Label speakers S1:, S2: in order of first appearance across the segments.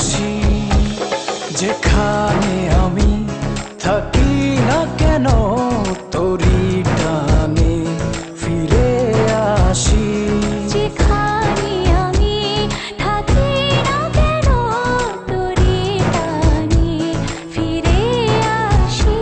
S1: আসি, যেখানে আমি থাকি না কেন তোরি টানে ফিরে আসি।
S2: যেখানে আমি থাকি না কেন তোরি টানে ফিরে আসি।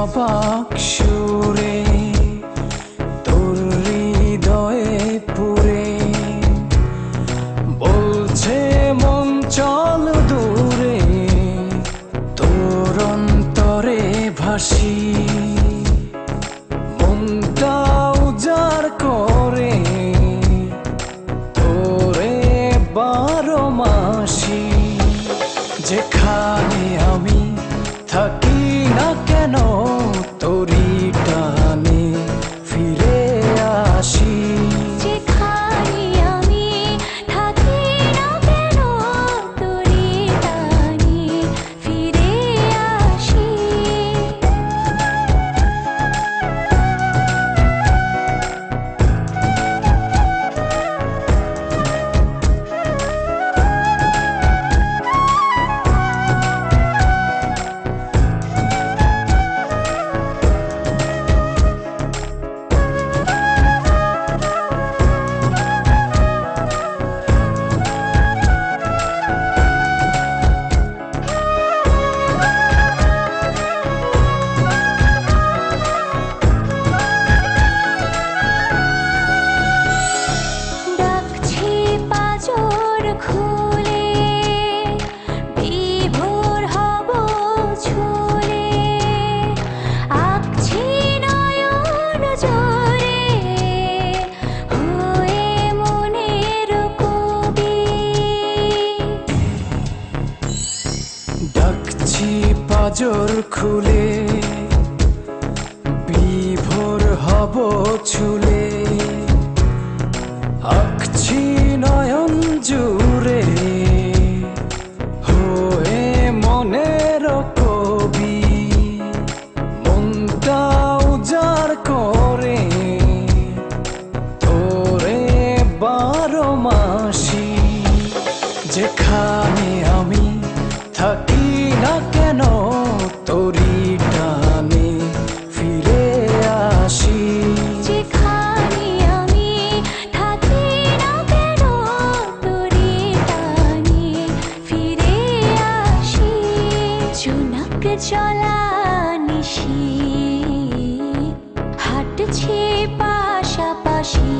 S1: অবাক সুরে তোর হৃদয়ে পুরে, বলছে মন চল দূরে তোর অন্তরে ভাসি। মনটা উজাড় করে তোরে 12 মাসি, যেখানে আমি থাকি না কেন তোরি টানে ফিরে আসি।
S2: যেখানে আমি থাকি না কেন তোরি টানে ফিরে আসি।
S1: ডাকছি পাজর খুলে বিভোর হব চুলে, আঁকছি নয়ন জুড়ে হয়ে মনের কবি। মনটা উজাড় করে তোরে 12 মাসি, যেখানে আমি থাকি না কেন তোরি টানে ফিরে আসি।
S2: যেখানে আমি থাকি না কেন তোরি টানে ফিরে আসি। জোনাক চলা নিশি হাঁটছে পাশাপাশি,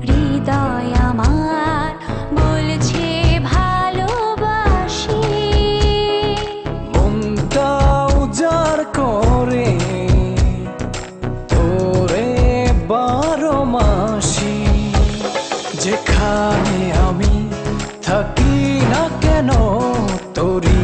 S2: হৃদয় আমার বলছে ভালোবাসি।
S1: মনটা উজাড় করে তোরে 12 মাসি, যেখানে আমি থাকি না কেন তোরি